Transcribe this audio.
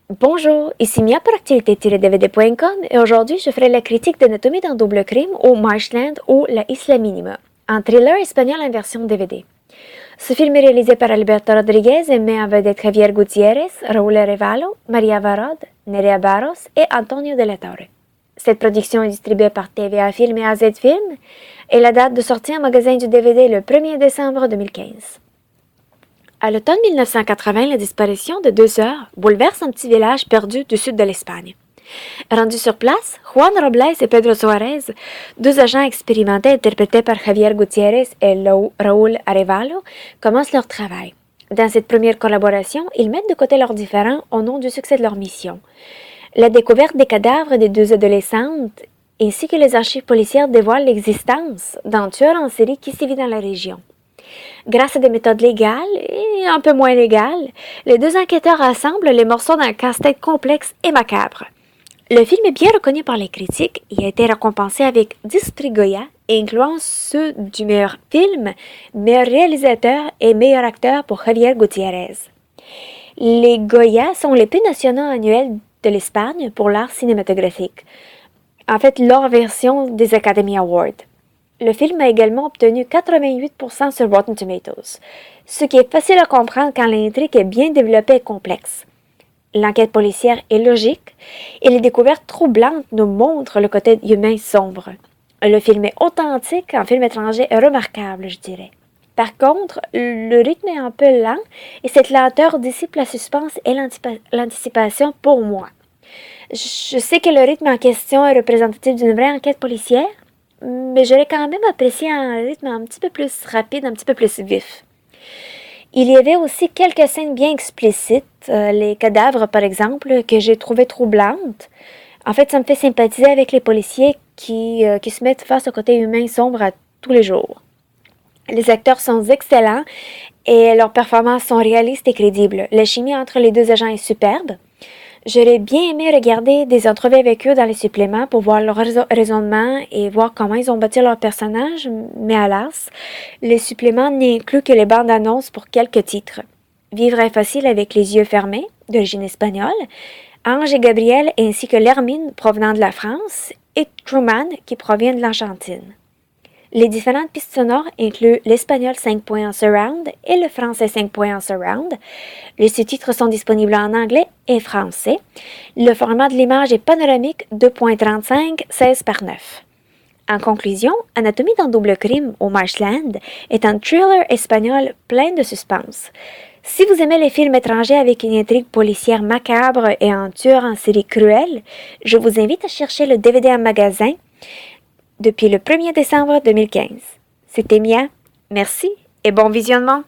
Bonjour, ici Mia pour Activité-DVD.com et aujourd'hui je ferai la critique d'Anatomie d'un double crime ou Marshland ou La Isla Minima, un thriller espagnol en version DVD. Ce film est réalisé par Alberto Rodriguez et met en vedette Javier Gutiérrez, Raúl Arevalo, Maria Varod, Nerea Barros et Antonio de la Torre. Cette production est distribuée par TVA Film et AZ Film et la date de sortie en magasin du DVD le 1er décembre 2015. À l'automne 1980, la disparition de 2 sœurs bouleverse un petit village perdu du sud de l'Espagne. Rendus sur place, Juan Robles et Pedro Suarez, deux agents expérimentés interprétés par Javier Gutiérrez et Raúl Arevalo, commencent leur travail. Dans cette première collaboration, ils mettent de côté leurs différends au nom du succès de leur mission. La découverte des cadavres des deux adolescentes ainsi que les archives policières dévoilent l'existence d'un tueur en série qui sévit dans la région. Grâce à des méthodes légales et un peu moins légales, les deux enquêteurs rassemblent les morceaux d'un casse-tête complexe et macabre. Le film est bien reconnu par les critiques et a été récompensé avec 10 prix Goya, incluant ceux du meilleur film, meilleur réalisateur et meilleur acteur pour Javier Gutiérrez. Les Goya sont les prix nationaux annuels de l'Espagne pour l'art cinématographique. En fait, leur version des Academy Awards. Le film a également obtenu 88% sur Rotten Tomatoes, ce qui est facile à comprendre quand l'intrigue est bien développée et complexe. L'enquête policière est logique et les découvertes troublantes nous montrent le côté humain sombre. Le film est authentique, un film étranger est remarquable, je dirais. Par contre, le rythme est un peu lent et cette lenteur dissipe la suspense et l'anticipation pour moi. Je sais que le rythme en question est représentatif d'une vraie enquête policière, mais j'aurais quand même apprécié un rythme un petit peu plus rapide, un petit peu plus vif. Il y avait aussi quelques scènes bien explicites, les cadavres par exemple, que j'ai trouvé troublantes. En fait, ça me fait sympathiser avec les policiers qui se mettent face au côté humain sombre à tous les jours. Les acteurs sont excellents et leurs performances sont réalistes et crédibles. La chimie entre les deux agents est superbe. J'aurais bien aimé regarder des entrevues avec eux dans les suppléments pour voir leur raisonnement et voir comment ils ont bâti leur personnage, mais hélas, les suppléments n'incluent que les bandes annonces pour quelques titres. Vivre est facile avec les yeux fermés, d'origine espagnole, Ange et Gabriel ainsi que l'Hermine provenant de la France et Truman qui provient de l'Argentine. Les différentes pistes sonores incluent l'espagnol 5.1 Surround et le français 5.1 Surround. Les sous-titres sont disponibles en anglais et français. Le format de l'image est panoramique 2.35 16:9. En conclusion, Anatomie d'un double crime ou Marshland est un thriller espagnol plein de suspense. Si vous aimez les films étrangers avec une intrigue policière macabre et un tueur en série cruel, je vous invite à chercher le DVD en magasin depuis le 1er décembre 2015. C'était Mia. Merci et bon visionnement!